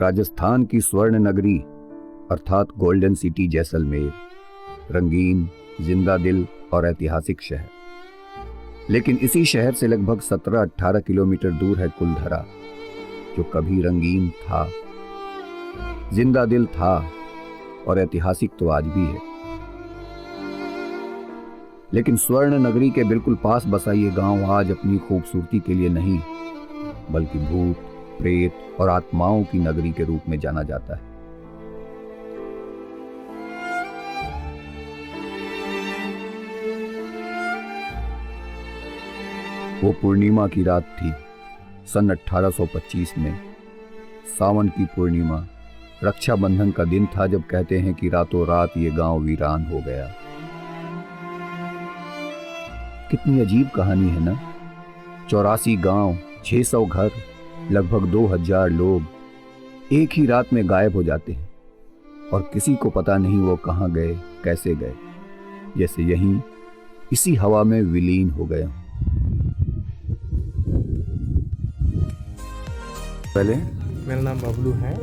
राजस्थान की स्वर्ण नगरी अर्थात गोल्डन सिटी जैसलमेर, रंगीन, जिंदा दिल और ऐतिहासिक शहर। लेकिन इसी शहर से लगभग 17-18 किलोमीटर दूर है कुलधरा, जो कभी रंगीन था, जिंदा दिल था और ऐतिहासिक तो आज भी है। लेकिन स्वर्ण नगरी के बिल्कुल पास बसा ये गांव आज अपनी खूबसूरती के लिए नहीं, बल्कि भूत, प्रेत और आत्माओं की नगरी के रूप में जाना जाता है। वो पूर्णिमा की रात थी, सन 1825 में। सावन की पूर्णिमा, रक्षाबंधन का दिन था, जब कहते हैं कि रातों रात ये गांव वीरान हो गया। कितनी अजीब कहानी है ना। 84 गांव, 600 घर, लगभग 2000 लोग एक ही रात में गायब हो जाते हैं और किसी को पता नहीं वो कहां गए, कैसे गए, जैसे यहीं इसी हवा में विलीन हो गए हों। पहले मेरा नाम बबलू है।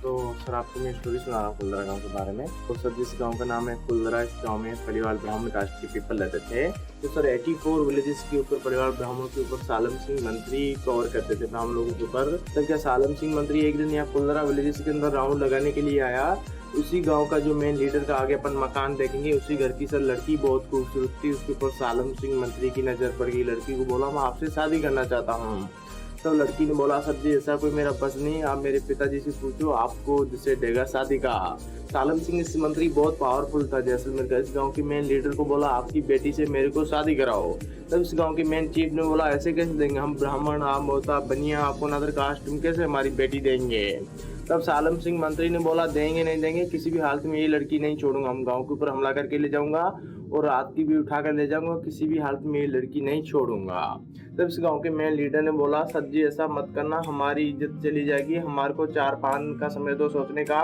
तो सर आपको मैं स्टोरी सुना रहा हूँ कुलधरा गांव के बारे में। तो सर जिस गांव का नाम है कुलधरा, इस गांव में परिवार ब्राह्मण कास्ट के पीपल रहते थे। तो सर 84 विलेजेस के ऊपर, परिवार ब्राह्मणों के ऊपर सालम सिंह मंत्री कवर करते थे ब्राह्मण लोगों के ऊपर। तब क्या सालम सिंह मंत्री एक दिन यहाँ कुलधरा विलेजेस के अंदर राउंड लगाने के लिए आया। उसी गांव का जो मेन लीडर का आगे अपन मकान देखेंगे, उसी घर की सर लड़की बहुत खूबसूरत थी। उसके ऊपर सालम सिंह मंत्री की नजर पड़ गई। लड़की को बोला मैं आपसे शादी करना चाहता हूँ। तब लड़की ने बोला सर जी ऐसा कोई मेरा बस नहीं, आप मेरे पिताजी से पूछो, आपको जिससे देगा शादी का। सालम सिंह इस मंत्री बहुत पावरफुल था जैसलमेर का। इस गांव के मेन लीडर को बोला आपकी बेटी से मेरे को शादी कराओ। तब इस गांव के मेन चीफ ने बोला ऐसे कैसे देंगे, हम ब्राह्मण, आप मोता बनिया, आपको नदर कास्ट, तुम कैसे हमारी बेटी देंगे। तब सालम सिंह मंत्री ने बोला देंगे नहीं देंगे, किसी भी हालत में ये लड़की नहीं छोड़ूंगा। हम गांव के ऊपर हमला करके ले जाऊंगा और रात की भी उठा कर ले जाऊंगा, किसी भी हालत में ये लड़की नहीं छोड़ूंगा। तब इस गांव के मेन लीडर ने बोला सर जी ऐसा मत करना, हमारी इज्जत चली जाएगी, हमारे को 4-5 का समय दो सोचने का।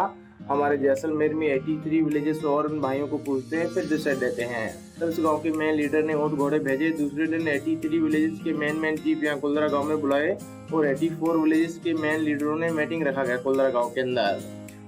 हमारे जैसलमेर में 83 विलेजेस और उन भाइयों को पूछते हैं फिर डिसाइड देते हैं। तब इस गांव के मेन लीडर ने ऊँट घोड़े भेजे। दूसरे दिन 83 विलेजेस के मेन चीफ यहाँ कुलधरा गांव में बुलाए और 84 विलेजेस के मेन लीडरों ने मीटिंग रखा गया कुलधरा गांव के अंदर।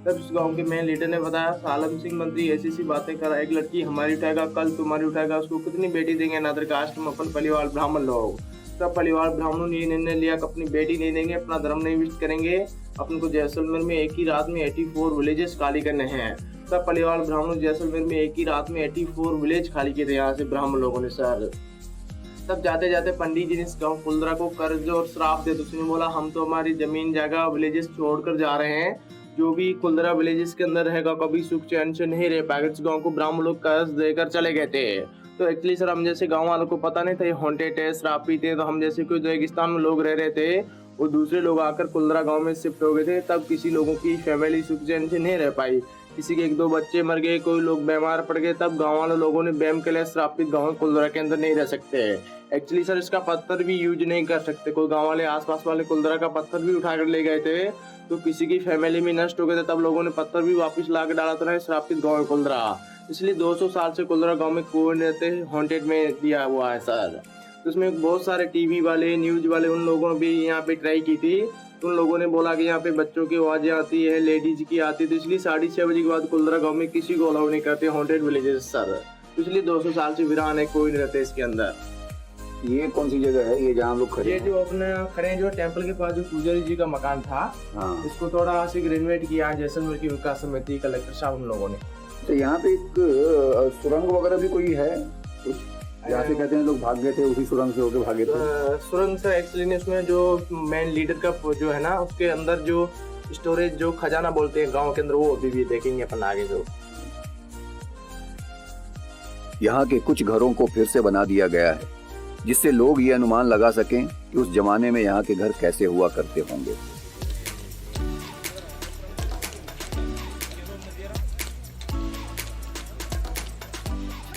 तब इस गांव के मेन लीडर ने बताया सालम सिंह मंत्री ऐसी सी बातें कर रहा है, एक लड़की हमारी उठाएगा, कल तुम्हारी उठाएगा, उसको कितनी बेटी देंगे नदर कास्ट में, अपन परिवार ब्राह्मण लोग। तब परिवार ब्राह्मणों ने ये निर्णय लिया कि अपनी बेटी नहीं देंगे, अपना धर्म नहीं विष्ट करेंगे, अपन को जैसलमेर में एक ही रात में 84 विलेजेस खाली करने हैं। तब परिवार ब्राह्मणों जैसलमेर में एक ही रात में 84 विलेज खाली किए थे यहाँ से ब्राह्मण लोगों ने सर। तब जाते जाते पंडित जी ने इस गाँव कुलधरा को कर्ज और श्राप दे। उसने बोला हम तो हमारी जमीन जगह विलेजेस छोड़कर जा रहे हैं, जो भी कुलधरा विलेजेस के अंदर रहेगा कभी सुख चैन से नहीं रह पाएगा। इस गाँव को ब्राह्मण लोग कर्ज देकर चले गए थे। तो एक्चुअली सर हम जैसे गांव वालों को पता नहीं था ये हॉन्टेड है, श्रापित है। तो हम जैसे कोई रेगिस्तान में लोग रह रहे थे, वो दूसरे लोग आकर कुलधरा गांव में शिफ्ट हो गए थे। तब किसी लोगों की फैमिली सुख चैन से नहीं रह पाई, किसी के 1-2 बच्चे मर गए, कोई लोग बीमार पड़ गए। तब गांव वाले लोगों ने बैम के लिए श्रापित गांव कुलधरा के अंदर नहीं रह सकते। एक्चुअली सर इसका पत्थर भी यूज नहीं कर सकते। कोई गांव वाले आसपास वाले कुलधरा का पत्थर भी उठाकर ले गए थे, तो किसी की फैमिली में नष्ट हो गए थे। तब लोगों ने पत्थर भी वापस ला के डाला था श्रापित गाँव कुलधरा। इसलिए 200 साल से कुलधरा गांव में कोई रहते हॉन्टेड में दिया हुआ है सर। तो उसमें बहुत सारे टीवी वाले, न्यूज वाले, उन लोगों ने भी यहाँ पे ट्राई की थी। उन लोगों ने बोला कि यहाँ पे बच्चों की आवाज़ें आती है, लेडीज की आती है, तो इसलिए 6:30 बजे के बाद कुलधरा गांव में किसी को अलाउ नहीं करते हॉन्टेड विलेजेस सर। तो इसलिए 200 साल से वीरान है, कोई नहीं रहते इसके अंदर। ये कौन सी जगह है ये जहाँ हम लोग खड़े ये हैं? जो अपने खड़े जो टेम्पल के पास जो पुजारी जी का मकान था, हाँ। इसको थोड़ा सी रेनोवेट किया जैसलमेर की विकास समिति, कलेक्टर साहब उन लोगों ने। तो यहाँ पे एक सुरंग वगैरह भी कोई है कुछ, जहाँ से कहते हैं लोग भाग गए थे, उसी सुरंग से होके भागे थे? सुरंग से एक्चुअली उसमें जो मेन लीडर का जो है ना, उसके अंदर जो स्टोरेज, जो खजाना बोलते हैं गांव के अंदर, वो अभी भी देखेंगे अपन आगे। जो यहाँ के कुछ घरों को फिर से बना दिया गया है, जिससे लोग ये अनुमान लगा सकें कि उस जमाने में यहाँ के घर कैसे हुआ करते होंगे।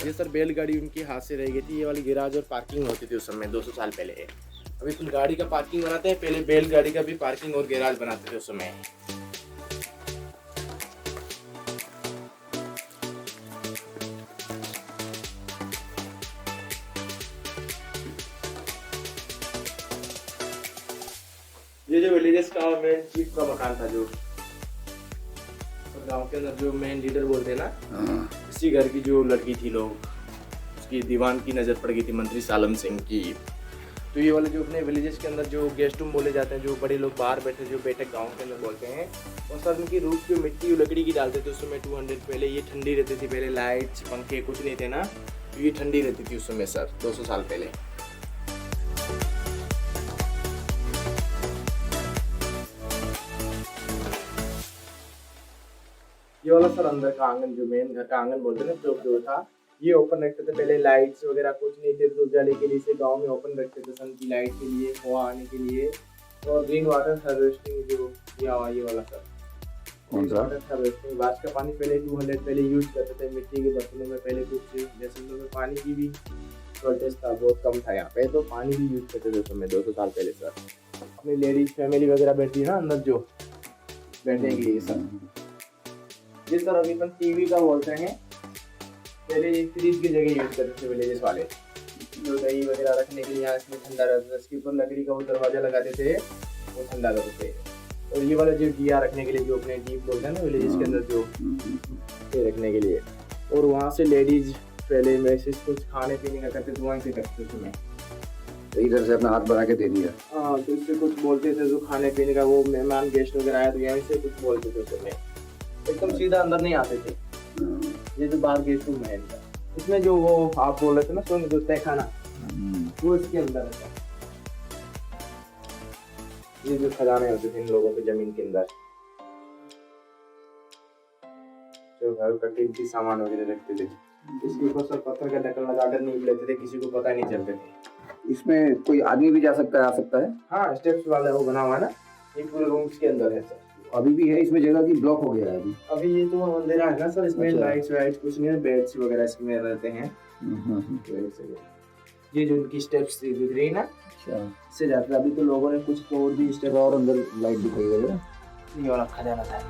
ये सर बैलगाड़ी उनकी हाथ से रह गई थी। ये वाली गैराज और पार्किंग होती थी उस समय 200 साल पहले। अभी तो गाड़ी का पार्किंग बनाते हैं, पहले बैलगाड़ी का भी पार्किंग और गैराज बनाते थे उस समय। ये जो विलेजेस का मेन चीफ का मकान था, जो गांव के अंदर जो मेन लीडर बोलते हैं ना, इसी घर की जो लड़की थी, लोग उसकी दीवान की नज़र पड़ गई थी, मंत्री सालम सिंह की। तो ये वाले जो अपने विलेजेस के अंदर जो गेस्ट रूम बोले जाते हैं, जो बड़े लोग बाहर बैठे, जो बैठक गांव के अंदर बोलते हैं, और सर उनकी रूफ जो मिट्टी लकड़ी की डालते थे उस समय 200 पहले, ये ठंडी रहती थी, पहले लाइट्स पंखे कुछ नहीं थे ना, तो ये ठंडी रहती थी उस समय सर 200 साल पहले। ये वाला सर अंदर का आंगन, जो मेन घर का आंगन बोलते हैं ना, जो था ये ओपन रखते थे पहले, लाइट्स वगैरह कुछ नहीं थे, तो उजाले के लिए से गांव में ओपन रखते थे, सन की लाइट के लिए, हवा आने के लिए, और रेन वाटर हार्वेस्टिंग जो किया हुआ ये वाला सर, कौन सा वाटर हार्वेस्टिंग, बारिश का पानी पहले 200 पहले यूज करते थे मिट्टी के बर्तनों में, पहले कुछ जैसे में पानी की भी शॉर्टेज था, बहुत कम था यहाँ पे, तो पानी भी यूज करते थे उस समय 200 साल पहले सर। अपनी लेडीज फैमिली वगैरह बैठती है ना अंदर जो बैठने के लिए सर, जिस तरह अभी अपन टीवी का बोलते हैं, पहले एक फ्रिज की जगह यूज करते थे विलेजेस वाले, जो दही वगैरह रखने के लिए यहाँ इसमें ठंडा रहता था, इसके ऊपर लकड़ी का वो दरवाजा लगाते थे, वो ठंडा रहते थे। और ये वाला जो दिया रखने के लिए, जो अपने डीप बोलते हैं ना विलेजेस के अंदर, जो ये रखने के लिए, और वहाँ से लेडीज पहले मैसेज कुछ खाने पीने का करते थे, वहीं से करते थे मैं, तो इधर से अपना हाथ बना के दे दिया। हाँ, तो इससे कुछ बोलते थे, जो खाने पीने का, वो मेहमान गेस्ट वगैरह आया तो यहीं से कुछ बोलते थे उसमें, एकदम सीधा अंदर नहीं आते थे। ये जो बाहर गेस्ट रूम है इनका, इसमें जो वो आप बोल रहे थे ना सुन, जो तहखाना, वो इसके अंदर है। ये जो खजाने होते थे इन लोगों के जमीन के अंदर, जो घर का कीमती सामान वगैरह रखते थे, इसके ऊपर सब पत्थर का ढक्कन लगाकर नींव लेते थे, किसी को पता नहीं चलते थे। इसमें कोई आदमी भी जा सकता है, आ सकता है? हाँ, स्टेप्स वाला वो बना हुआ है ना, ये पूरे रूम्स के अंदर है सर। अभी भी है इसमें जगह की ब्लॉक हो गया है अभी? अभी ये तो अंधेरा है ना सर, इसमें अच्छा। लाइट्स वाइट्स कुछ नहीं है, बेड्स वगैरह इसमें रहते हैं। ये जो उनकी स्टेप्स दिख रही है ना, अच्छा, इससे जाते, अभी तो लोगों ने कुछ तोड़ दी स्टेप, और अंदर लाइट दिखाई दे रहा है। ये वाला खजाना था।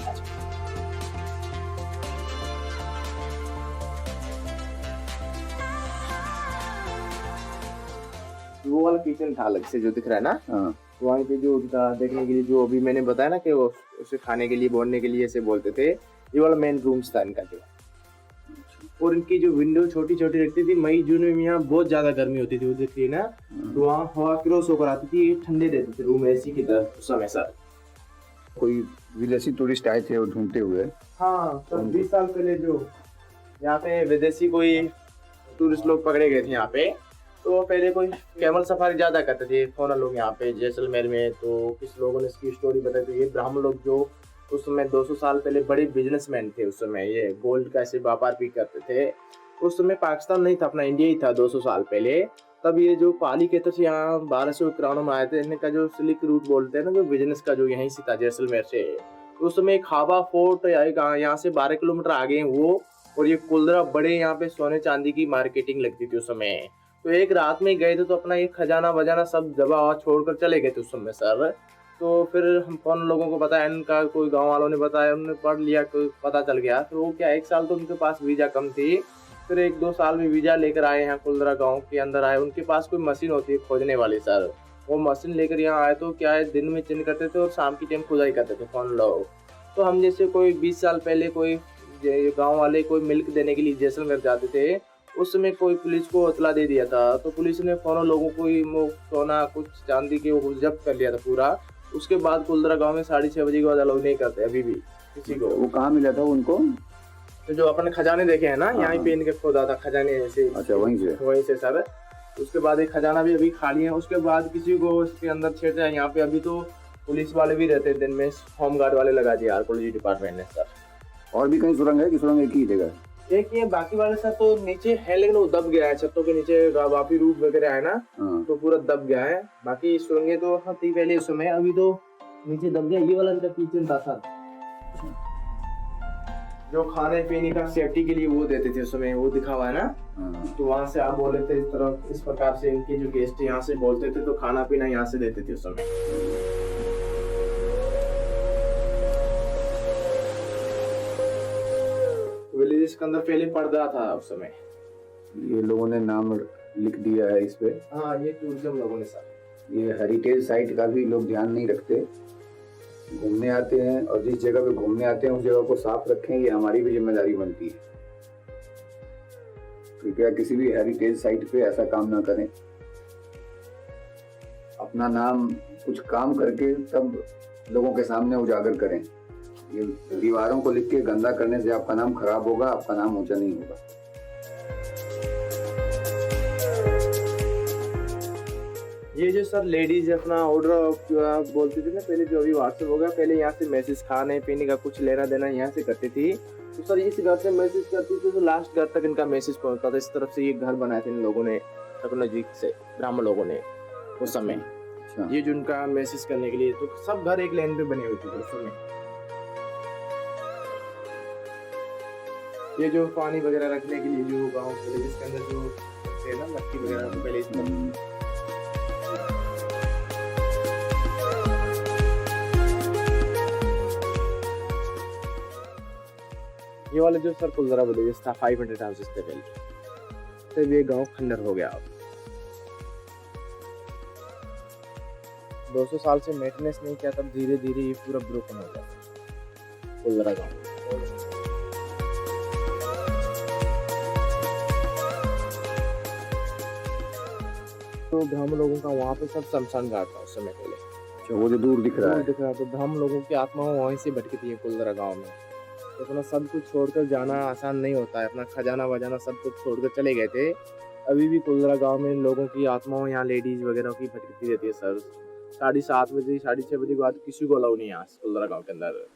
वो वाला किचन था अलग से जो दिख रहा है ना, हाँ, वहाँ पे जो उनका देखने के लिए, जो अभी मैंने बताया ना कि वो उसे खाने के लिए, बोलने के लिए ऐसे बोलते थे, ये वाला मेन रूम्स था इनका जो। और इनकी जो विंडो छोटी छोटी रखती थी, मई जून में यहाँ बहुत ज्यादा गर्मी होती थी, वो दिख रही है ना, तो वहाँ हवा क्रॉस होकर आती थी, ठंडे देते थे रूम एसी की तरह उस समय सर। कोई विदेशी टूरिस्ट आए थे वो ढूंढते हुए? हाँ सर, 20 साल पहले जो यहाँ पे विदेशी कोई टूरिस्ट लोग पकड़े गए थे यहाँ पे, तो पहले कोई कैमल सफारी ज्यादा करते थे फॉरेन लोग यहाँ पे जैसलमेर में, तो किस लोगों ने इसकी स्टोरी बताई, तो ये ब्राह्मण लोग जो उस समय 200 साल पहले बड़े बिजनेसमैन थे, उस समय ये गोल्ड का ऐसे व्यापार भी करते थे। उस समय पाकिस्तान नहीं था, अपना इंडिया ही था 200 साल पहले। तब ये जो पाली के तरफ यहाँ 1291 में आए थे, इनका जो सिल्क रूट बोलते हैं ना, जो बिजनेस का जो यहीं से था जैसलमेर से, तो उस समय खाबा फोर्ट यहाँ से 12 किलोमीटर आगे हैं वो, और ये कुलदरा बड़े यहाँ पे सोने चांदी की मार्केटिंग लगती थी उस समय। तो एक रात में गए थे, तो अपना ये खजाना बजाना सब दबा छोड़कर चले गए थे उस समय सर। तो फिर हम कौन लोगों को बताया, इनका कोई गांव वालों ने बताया, उन्होंने पढ़ लिया, पता चल गया। फिर वो क्या, 1 साल तो उनके पास वीजा कम थी, फिर 1-2 साल में वीजा लेकर आए, यहाँ कुलदरा गांव के अंदर आए। उनके पास कोई मशीन होती है खोजने वाली सर, वो मशीन लेकर यहाँ आए, तो क्या है, दिन में चिन्ह करते थे और शाम की टाइम खुदाई करते थे कौन लोग। तो हम जैसे कोई 20 साल पहले कोई गाँव वाले कोई मिल्क देने के लिए जैसलमेर जाते थे, उस समय कोई पुलिस को इतला दे दिया था, तो पुलिस ने फौरन लोगों को सोना कुछ चांदी के वो जब्त कर लिया था पूरा। उसके बाद कुलदरा गांव में 6:30 बजे के बाद अलाउ नहीं करते अभी भी किसी को। वो कहाँ मिला था उनको? तो जो अपने खजाने देखे हैं ना, यहाँ पे इनके खोदा था खजाने ऐसे। अच्छा, वहीं से सर। उसके बाद एक खजाना भी अभी खाली है, उसके बाद किसी को इसके अंदर छेड़ते हैं। यहाँ पे अभी तो पुलिस वाले भी रहते हैं, दिन में होम गार्ड वाले लगा दिए आर्कोलॉजी डिपार्टमेंट ने सर। और भी कहीं सुरंग है कि सुरंग एक ही जगह? एक ये बाकी वाले सर तो नीचे है, लेकिन वो दब गया है, छतों के नीचे वापी रूट वगैरह है ना, तो पूरा दब गया है। बाकी सुरंगे तो थी पहले उस समय, अभी तो नीचे दब गया। ये वाला इनका किचन था सर, जो खाने पीने का सेफ्टी के लिए वो देते थे उस समय, वो दिखा हुआ है ना। तो वहां से आप बोले थे इस तरह, इस प्रकार से इनके जो गेस्ट यहाँ से बोलते थे, तो खाना पीना यहाँ से देते थे उस समय। विलेजेस के अंदर पहले पर्दा था उस समय। ये लोगों ने नाम लिख दिया है इस पे? हाँ, ये टूरिज्म लोगों ने सर। ये हेरिटेज साइट का भी लोग ध्यान नहीं रखते, घूमने आते हैं और जिस जगह पे घूमने आते हैं उस जगह को साफ रखें, ये हमारी भी जिम्मेदारी बनती है। कृपया किसी भी हेरिटेज साइट पे ऐसा काम ना करें। अपना नाम कुछ काम करके तब लोगों के सामने उजागर करें। ये दीवारों को लिख के गंदा करने से आपका नाम खराब होगा, आपका नाम ऊंचा नहीं होगा। ये जो सर लेडीज अपना ऑर्डर बोलती थी ना पहले, जो अभी व्हाट्सएप हो गया, पहले यहाँ से मैसेज खाने पीने का कुछ लेना देना यहाँ से करती थी। तो सर इस घर से मैसेज करती थी तो लास्ट घर तक इनका मैसेज पहुँचता था। इस तरफ से ये घर बनाए थे इन लोगों ने टेक्नोलॉजी से, ब्राह्मण लोगों ने उस समय। अच्छा। ये जो उनका मैसेज करने के लिए, तो सब घर एक लाइन पे बने हुए थे उस समय। ये जो पानी वगैरह रखने के लिए जो गाँव के जिसके अंदर जो है ना मट्टी वगैरह पहले इस ये वाले जो सर कुलदरा विलेज था 500 हाउसेस थे पहले, तब ये गांव खंडर हो गया। अब 200 साल से मेंटेनेंस नहीं किया, तब धीरे धीरे ये पूरा ब्रोकन हो गया कुलदरा गांव। तो ब्राह्मण लोगों का वहाँ पे सब शमशान घाट था उस समय पहले। अच्छा, वो जो दूर दिख रहा है। दिख रहा, तो ब्राह्मण लोगों की आत्मा वहीं से भटकी थी कुलदरा गांव में। तो अपना सब कुछ छोड़कर जाना आसान नहीं होता है, अपना खजाना वजाना सब कुछ छोड़कर चले गए थे। अभी भी कुलदरा गांव में लोगों की आत्माओं यहाँ लेडीज वगैरह की भटकती रहती है सर। 7:30 बजे 6:30 बजे के बाद किसी को अलाउ नहीं है कुलदरा गांव के अंदर।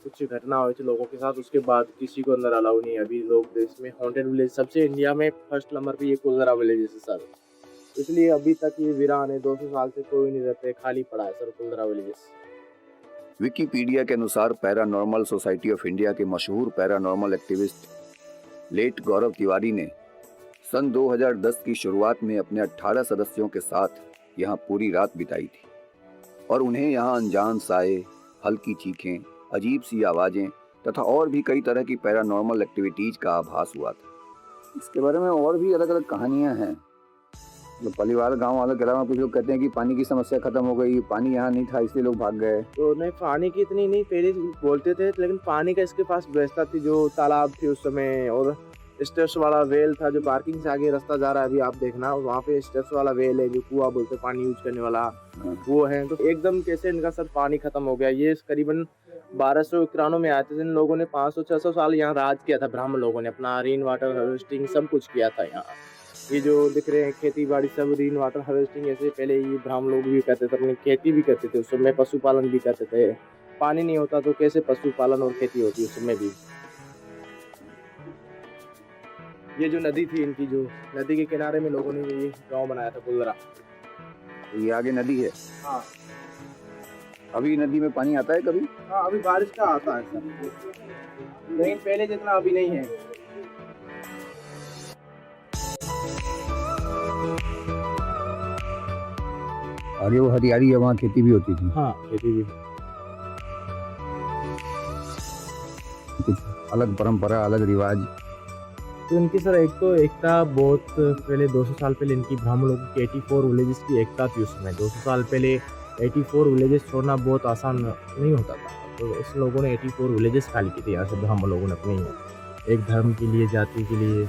कुछ घटना हुई थी लोगों के साथ, उसके बाद किसी को अंदर अलाउ नहीं है। अभी लोग देश में हॉन्टेड विलेज सबसे इंडिया में फर्स्ट नंबर पे ये कुलदरा विलेज है सर। इसलिए अभी तक ये वीरान है, 200 साल से कोई नहीं रहते, खाली पड़ा है सर कुलदरा विलेज। विकिपीडिया के अनुसार पैरानॉर्मल सोसाइटी ऑफ इंडिया के मशहूर पैरानॉर्मल एक्टिविस्ट लेट गौरव तिवारी ने सन 2010 की शुरुआत में अपने 18 सदस्यों के साथ यहाँ पूरी रात बिताई थी और उन्हें यहाँ अनजान साए, हल्की चीखें, अजीब सी आवाजें तथा और भी कई तरह की पैरानॉर्मल एक्टिविटीज का आभास हुआ था। इसके बारे में और भी अलग अलग कहानियां हैं। तो परिवार गांव वालों के अलावा कुछ लोग कहते हैं कि पानी की समस्या खत्म हो गई, पानी यहाँ नहीं था इसलिए लोग भाग गए। तो नहीं, पानी की इतनी नहीं, पहले बोलते थे, लेकिन पानी का इसके पास व्यवस्था थी। जो तालाब थी उस समय और स्टेप्स वाला वेल था, जो पार्किंग से आगे रास्ता जा रहा है अभी आप देखना, वहाँ पे स्टेप्स वाला वेल है, जो कुआं बोलते पानी यूज करने वाला वो है। तो एकदम कैसे इनका सर पानी खत्म हो गया। ये करीबन 1291 में आए थे। इन लोगों ने 500-600 साल यहाँ राज किया था। ब्राह्मण लोगों ने अपना रेन वाटर हार्वेस्टिंग सब कुछ किया था यहाँ। ये जो दिख रहे हैं खेती बाड़ी सब रेन वाटर हार्वेस्टिंग, ऐसे पहले ये ब्राह्मण लोग भी करते थे, अपनी खेती भी करते थे उस समय, पशुपालन भी करते थे। पानी नहीं होता तो कैसे पशुपालन और खेती होती उस समय भी। ये जो नदी थी इनकी, जो नदी के किनारे में लोगों ने ये गांव बनाया था कुलदरा। ये आगे नदी है। हाँ, अभी नदी में पानी आता है कभी? हाँ अभी बारिश का आता है सर, लेकिन पहले जितना अभी नहीं है। आगे वो हरियाली है, वहाँ खेती भी होती थी। हाँ खेती भी। कुछ अलग परंपरा, अलग रिवाज। तो इनकी सर एक तो एकता बहुत पहले 200 साल पहले इनकी ब्राह्मण लोगों की 84 विलेजेस की एकता थी उस समय। 200 साल पहले 84 विलेजेस छोड़ना बहुत आसान नहीं होता था। तो इस लोगों ने 84 विलेजेस खाली की थी यहाँ से ब्राह्मण लोगों ने अपने एक धर्म के लिए, जाति के लिए।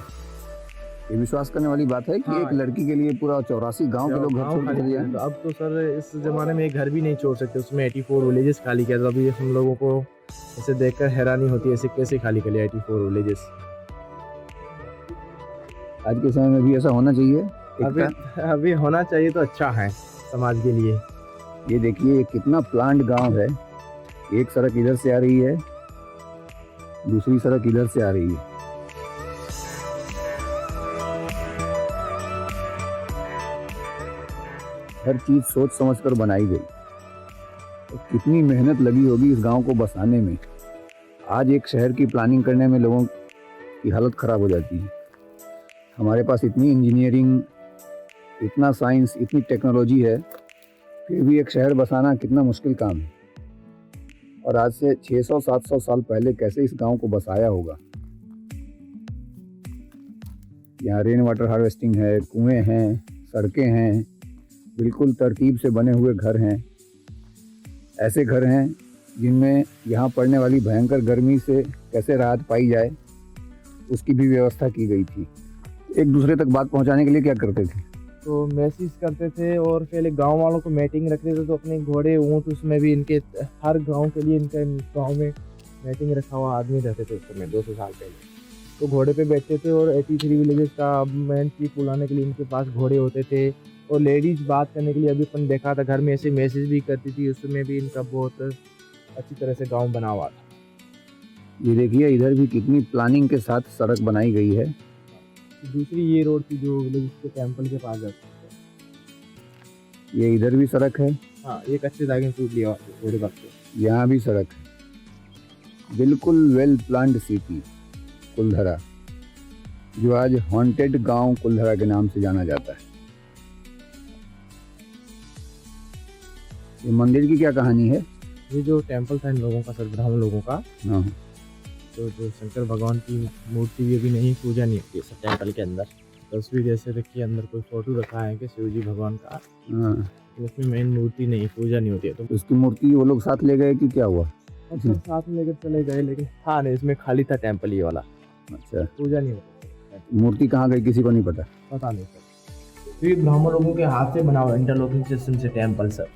ये विश्वास करने वाली बात है कि हाँ, एक लड़की के लिए पूरा 84 गांव के लोग घर छोड़ के चले जाएं। तो अब तो सर इस जमाने में एक घर भी नहीं छोड़ सकते, उसमें 84 विलेजेस खाली किया। तो अभी हम लोगों को ऐसे देखकर हैरानी होती है, ऐसे कैसे खाली कर लिया 84 विलेजेस। आज के समय में भी ऐसा होना चाहिए। अभी होना चाहिए तो अच्छा है समाज के लिए। ये देखिए ये कितना प्लांट गांव है। एक सड़क इधर से आ रही है, दूसरी सड़क इधर से आ रही है। हर चीज सोच समझकर बनाई गई। तो कितनी मेहनत लगी होगी इस गांव को बसाने में। आज एक शहर की प्लानिंग करने में लोगों की हालत खराब हो जाती है। हमारे पास इतनी इंजीनियरिंग, इतना साइंस, इतनी टेक्नोलॉजी है, फिर भी एक शहर बसाना कितना मुश्किल काम है। और आज से 600-700 साल पहले कैसे इस गांव को बसाया होगा। यहाँ रेन वाटर हार्वेस्टिंग है, कुएं हैं, सड़कें हैं, बिल्कुल तरतीब से बने हुए घर हैं। ऐसे घर हैं जिनमें यहाँ पड़ने वाली भयंकर गर्मी से कैसे राहत पाई जाए, उसकी भी व्यवस्था की गई थी। एक दूसरे तक बात पहुँचाने के लिए क्या करते थे? तो मैसेज करते थे और पहले गांव वालों को मीटिंग रखते थे, तो अपने घोड़े ऊँट उसमें भी इनके हर गांव के लिए इनके गांव में मीटिंग रखा हुआ आदमी रहते थे उस समय 200 साल पहले। तो घोड़े पे बैठते थे और 83 विलेजेस का मेन चीफ बुलाने के लिए इनके पास घोड़े होते थे। और लेडीज़ बात करने के लिए अभी अपन देखा था घर में ऐसे मैसेज भी करती थी, उसमें भी इनका बहुत अच्छी तरह से गाँव बना हुआ था। ये देखिए इधर भी कितनी प्लानिंग के साथ सड़क बनाई गई है। दूसरी ये रोड थी जो विलेज के टेम्पल के पास जाती है। ये इधर भी सड़क है। हाँ, एक अच्छे दागे सूट लिया थोड़े वक्त से। यहाँ भी सड़क है। बिल्कुल वेल प्लान्ड सिटी कुलधरा, जो आज हॉन्टेड गांव कुलधरा के नाम से जाना जाता है। ये मंदिर की क्या कहानी है? ये जो टेम्पल था इन लोगों का, सर ब्राह्मण लोगों का, हाँ, तो जो शंकर भगवान की मूर्ति भी अभी नहीं पूजा नहीं होती है टेम्पल के अंदर। तस्वीर जैसे रखी, अंदर कोई फोटो रखा है कि शिव जी भगवान का, हाँ। तो उसमें मेन मूर्ति नहीं, पूजा नहीं होती है। तो उसकी मूर्ति वो लोग साथ ले गए कि क्या हुआ? अच्छा, साथ में लेकर चले गए, लेकिन हाँ नहीं, इसमें खाली था टेम्पल ये वाला, अच्छा, पूजा नहीं होती। मूर्ति कहाँ गई किसी को नहीं पता। पता नहीं सर। तो ये ब्राह्मण लोगों के हाथ से बना हुआ इंटरलॉकिंग सिस्टम से टेम्पल सर।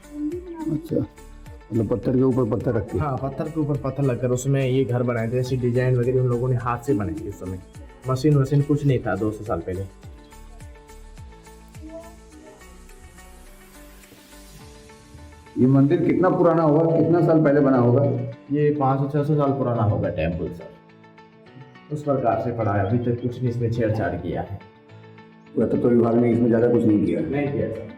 अच्छा, मतलब पत्थर के ऊपर पत्थर रख के। हाँ, पत्थर के ऊपर पत्थर लगकर उसमें ये घर बनाए थे। ऐसी डिजाइन वगैरह उन लोगों ने हाथ से बनाई थी उस समय। मशीन कुछ नहीं था 200 साल पहले। ये मंदिर कितना पुराना होगा, कितना साल पहले बना होगा? ये 500-600 साल पुराना होगा टेम्पल सर। उस प्रकार से पड़ा है, अभी तक कुछ नहीं इसमें छेड़छाड़ किया है। पुरातत्व विभाग ने इसमें ज़्यादा कुछ नहीं किया। नहीं किया सर।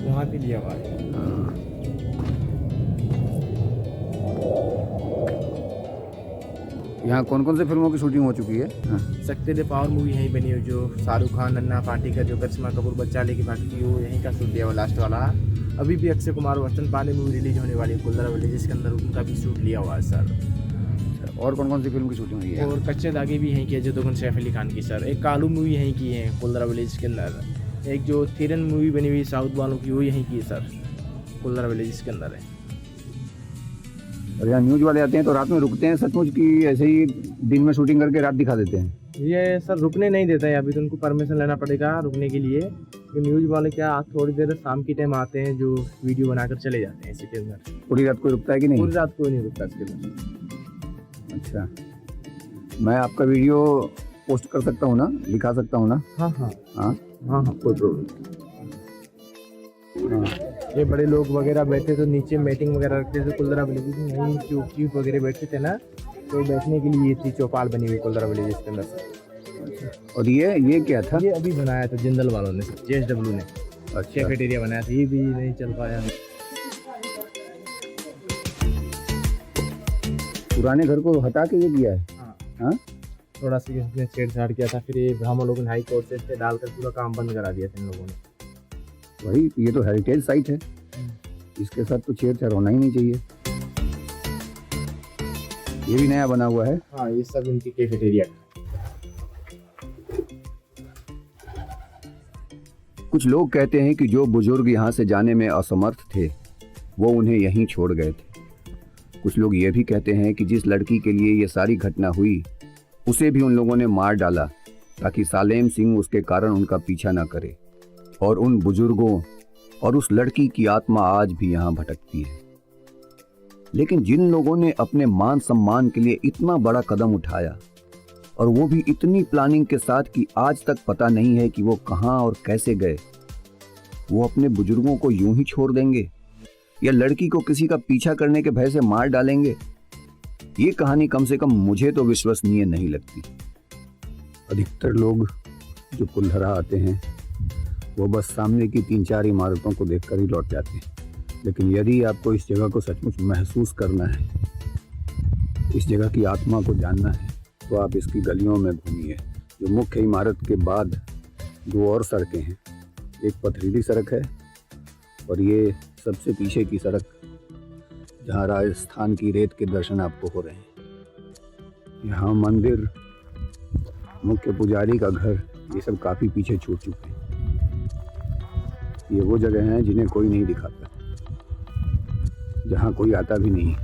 वहाँ पे लिया हुआ है। यहाँ कौन कौन से फिल्मों की शूटिंग हो चुकी है? हाँ। सकते थे पावर मूवी यहीं बनी हुई, जो शाहरुख खान, नन्हा पाटेकर, जो करिश्मा कपूर बच्चा लेके भागी थी, वो यहीं का शूट लिया हुआ लास्ट वाला। अभी भी अक्षय कुमार वचन पांडे मूवी रिलीज होने वाली है कुलधरा विलेज के अंदर, उनका भी शूट लिया हुआ है सर। और कौन कौन सी फिल्म की शूटिंग हुई है? और कच्चे धागे भी यहीं की है, जो दोगन सैफ अली खान की सर। एक कालू मूवी यहीं की है कुलधरा विलेज के अंदर। एक जो थिरन मूवी बनी हुई साउथ वालों की, वो यहीं की है सर, कुलधरा विलेज के अंदर है। और यहाँ न्यूज वाले आते हैं तो रात में रुकते हैं सचमुच की ऐसे ही दिन में शूटिंग करके रात दिखा देते हैं? ये सर रुकने नहीं देता है, अभी तो उनको परमिशन लेना पड़ेगा रुकने के लिए। तो न्यूज़ वाले क्या थोड़ी देर शाम की टाइम आते हैं, जो वीडियो बनाकर चले जाते हैं इसी के अंदर। पूरी रात कोई रुकता है कि नहीं? पूरी रात कोई नहीं रुकता इसके अंदर। अच्छा, मैं आपका वीडियो पोस्ट कर सकता हूँ ना, लिखा सकता हूँ ना? हाँ हाँ हाँ हाँ हाँ, कोई प्रॉब्लम। ये बड़े लोग वगैरह बैठे तो नीचे मीटिंग वगैरह रखते थे कुलधरा विलेज में, यहीं चीफ वगैरह बैठते थे ना, तो बैठने के लिए ये थी चौपाल बनी हुई कुलधरा विलेज के अंदर। और ये क्या था? ये अभी बनाया था जिंदल वालों ने, JSW ने। अच्छा, कैफेटेरिया बनाया था, ये भी नहीं चल पाया। पुराने घर को हटा के ये किया है? हाँ, थोड़ा सा इसने छेड़छाड़ किया था, फिर ये ब्राह्मण लोगों ने हाई कोर्ट से स्टे डालकर पूरा काम बंद करा दिया था इन लोगों ने। वही, ये तो हेरिटेज साइट है, इसके साथ तो छेड़छाड़ होना ही नहीं चाहिए। ये भी नया बना हुआ है। हाँ, ये सब इनकी कैफेटेरिया। कुछ लोग कहते हैं कि जो बुजुर्ग यहाँ से जाने में असमर्थ थे वो उन्हें यहीं छोड़ गए थे। कुछ लोग ये भी कहते हैं कि जिस लड़की के लिए ये सारी घटना हुई उसे भी उन लोगों ने मार डाला ताकि सालेम सिंह उसके कारण उनका पीछा ना करे। और उन बुजुर्गों और उस लड़की की आत्मा आज भी यहाँ भटकती है। लेकिन जिन लोगों ने अपने मान सम्मान के लिए इतना बड़ा कदम उठाया और वो भी इतनी प्लानिंग के साथ कि आज तक पता नहीं है कि वो कहाँ और कैसे गए, वो अपने बुजुर्गों को यूं ही छोड़ देंगे या लड़की को किसी का पीछा करने के भय से मार डालेंगे? ये कहानी कम से कम मुझे तो विश्वसनीय नहीं लगती। अधिकतर लोग जो कुलधरा आते हैं वो बस सामने की 3-4 इमारतों को देखकर ही लौट जाते हैं। लेकिन यदि आपको इस जगह को सचमुच महसूस करना है, इस इस जगह की आत्मा को जानना है तो आप इसकी गलियों में घूमिए। जो मुख्य इमारत के बाद दो और सड़कें हैं, एक पथरीली सड़क है और ये सबसे पीछे की सड़क जहाँ राजस्थान की रेत के दर्शन आपको हो रहे हैं। यहाँ मंदिर, मुख्य पुजारी का घर, ये सब काफ़ी पीछे छूट चुके हैं। ये वो जगह हैं जिन्हें कोई नहीं दिखाता, जहाँ कोई आता भी नहीं।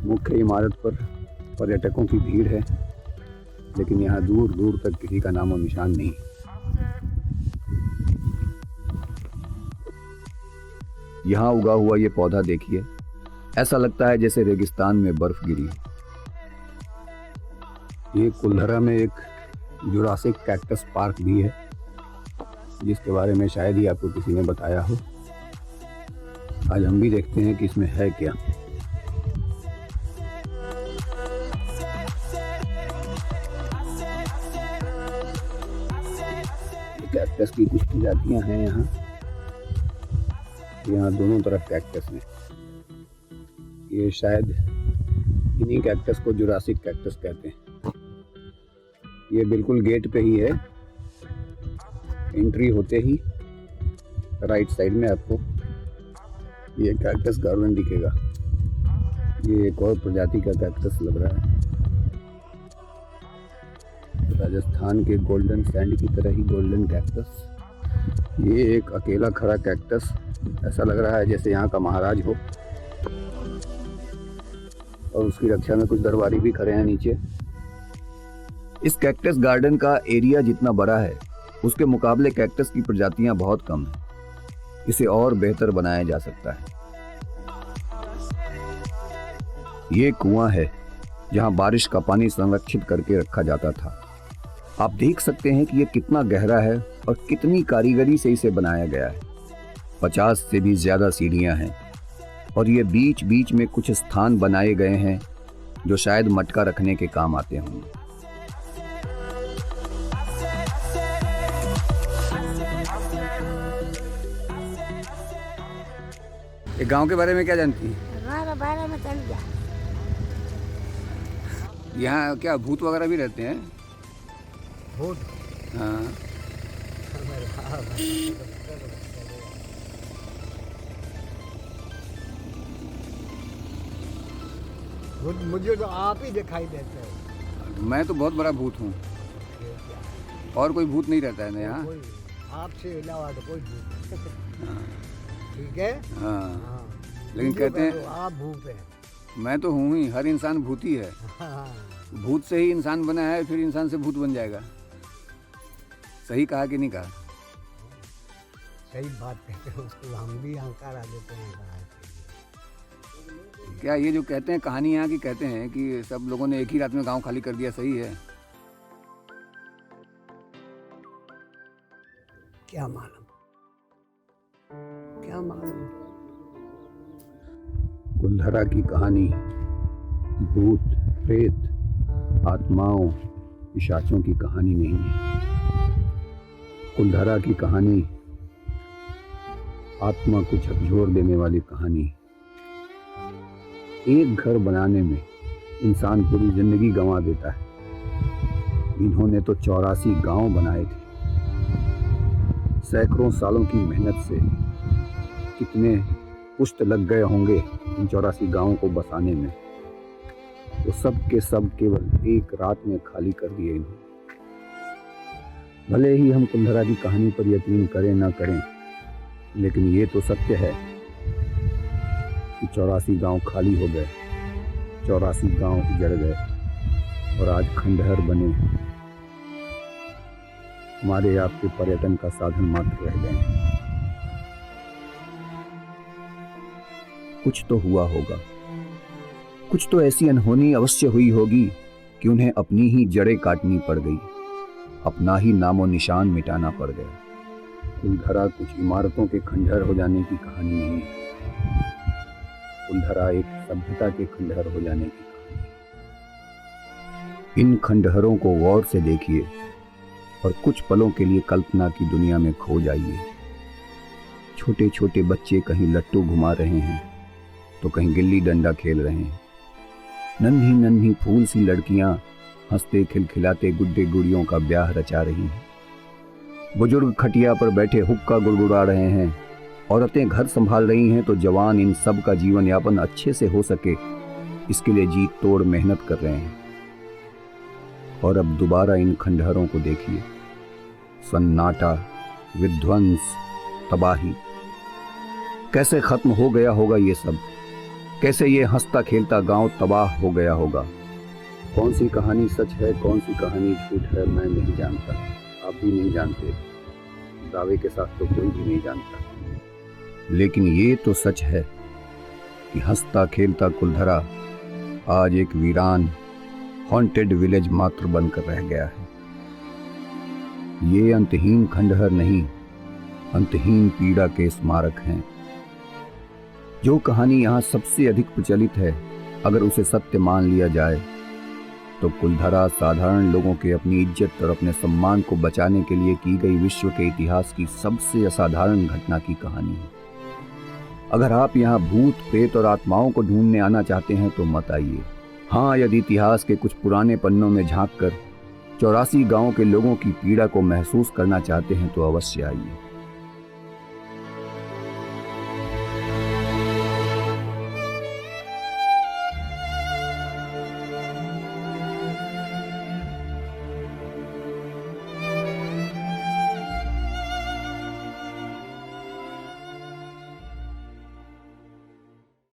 मुख्य इमारत पर पर्यटकों की भीड़ है, लेकिन यहाँ दूर दूर तक किसी का नामो निशान नहीं। यहाँ उगा हुआ ये पौधा देखिए, ऐसा लगता है जैसे रेगिस्तान में बर्फ गिरी हो। ये कुल्धरा में एक जुरासिक कैक्टस पार्क भी है, जिसके बारे में शायद ही आपको किसी ने बताया हो। आज हम भी देखते हैं कि इसमें है क्या। कैक्टस की कुछ प्रजातियां हैं यहाँ दोनों तरफ कैक्टस हैं। ये शायद इन्हीं कैक्टस को जुरासिक कैक्टस कहते हैं। ये बिल्कुल गेट पे ही है, एंट्री होते ही राइट साइड में आपको ये कैक्टस गार्डन दिखेगा। ये एक और प्रजाति का कैक्टस लग रहा है, राजस्थान के गोल्डन सैंड की तरह ही गोल्डन कैक्टस। ये एक अकेला खड़ा कैक्टस, ऐसा लग रहा है जैसे यहाँ का महाराज हो, और उसकी रक्षा में कुछ दरबारी भी खड़े हैं नीचे। इस कैक्टस गार्डन का एरिया जितना बड़ा है, उसके मुकाबले कैक्टस की प्रजातियां बहुत कम हैं। इसे और बेहतर बनाया जा सकता है। ये कुआं है जहां बारिश का पानी संरक्षित करके रखा जाता था। आप देख सकते हैं कि ये कितना गहरा है और कितनी कारीगरी से इसे बनाया गया है। 50 से भी ज्यादा सीढ़ियां हैं और ये बीच बीच में कुछ स्थान बनाए गए हैं जो शायद मटका रखने के काम आते होंगे। ये गांव के बारे में क्या जानती हैं? हमारे बारे में चल गया। यहाँ क्या भूत वगैरह भी रहते हैं? भूत? हाँ। मुझे तो आप ही दिखाई देते हो। मैं तो बहुत बड़ा भूत हूँ, और कोई भूत नहीं रहता है ना यहाँ? आपसे अलावा तो कोई भूत नहीं। हाँ। ठीक है। हाँ। लेकिन कहते हैं आप भूत हैं। मैं तो हूँ ही, हर इंसान भूती है। भूत से ही इंसान बना है, फिर इंसान से भूत बन जाएगा। सही कहा कि नहीं कहा? सही बात कहते हैं, उसको हम भी अहंकार आ देते हैं। क्या ये जो कहते हैं कहानी यहाँ की, कहते हैं कि सब लोगों ने एक ही रात में गांव खाली कर दिया, सही है? क्या मालूम, क्या मालूम। कुल्धरा की कहानी भूत, प्रेत, आत्माओं, पिशाचों की कहानी नहीं है। कुल्धरा की कहानी आत्मा को झकझोर देने वाली कहानी। एक घर बनाने में इंसान पूरी जिंदगी गंवा देता है। इन्होंने तो 84 गांव बनाए थे। सैकड़ों सालों की मेहनत से कितने पुश्त लग गए होंगे इन 84 गांवों को बसाने में। वो सब के सब केवल एक रात में खाली कर दिए इन्होंने। भले ही हम कुल्धरा की कहानी पर यकीन करें ना करें, लेकिन ये तो सत्य है कि 84 गांव खाली हो गए, 84 गांव उजड़ गए और आज खंडहर बने हमारे आपके पर्यटन का साधन मात्र रह गए हैं। कुछ तो हुआ होगा, कुछ तो ऐसी अनहोनी अवश्य हुई होगी कि उन्हें अपनी ही जड़ें काटनी पड़ गई, अपना ही नामो निशान मिटाना पड़ गया। कुल्धरा कुछ इमारतों के खंडहर हो जाने की कहानी नहीं है। कुल्धरा एक सभ्यता के खंडहर हो जाने की कहानी। इन खंडहरों को गौर से देखिए और कुछ पलों के लिए कल्पना की दुनिया में खो जाइए। छोटे छोटे बच्चे कहीं लट्टू घुमा रहे हैं तो कहीं गिल्ली डंडा खेल रहे हैं, नन्ही नन्ही फूल सी लड़कियां हंसते खिलखिलाते गुड्डे गुड़ियों का ब्याह रचा रही हैं। बुजुर्ग खटिया पर बैठे हुक्का गुड़गुड़ा रहे हैं, औरतें घर संभाल रही हैं, तो जवान इन सब का जीवन यापन अच्छे से हो सके इसके लिए जी तोड़ मेहनत कर रहे हैं। और अब दोबारा इन खंडहरों को देखिए, सन्नाटा, विध्वंस, तबाही। कैसे खत्म हो गया होगा ये सब, कैसे ये हंसता खेलता गांव तबाह हो गया होगा। कौन सी कहानी सच है, कौन सी कहानी झूठ है, मैं नहीं जानता, आप भी नहीं जानते, दावे के साथ तो कोई भी नहीं जानता। लेकिन ये तो सच है कि हंसता खेलता कुलधरा आज एक वीरान हॉन्टेड विलेज मात्र बनकर रह गया है। ये अंतहीन खंडहर नहीं, अंतहीन पीड़ा के स्मारक हैं। जो कहानी यहाँ सबसे अधिक प्रचलित है, अगर उसे सत्य मान लिया जाए तो कुलधरा साधारण लोगों के अपनी इज्जत और अपने सम्मान को बचाने के लिए की गई विश्व के इतिहास की सबसे असाधारण घटना की कहानी है। अगर आप यहाँ भूत प्रेत और आत्माओं को ढूंढने आना चाहते हैं तो मत आइए। हाँ, यदि इतिहास के कुछ पुराने पन्नों में झांककर 84 गांवों के लोगों की पीड़ा को महसूस करना चाहते हैं तो अवश्य आइए।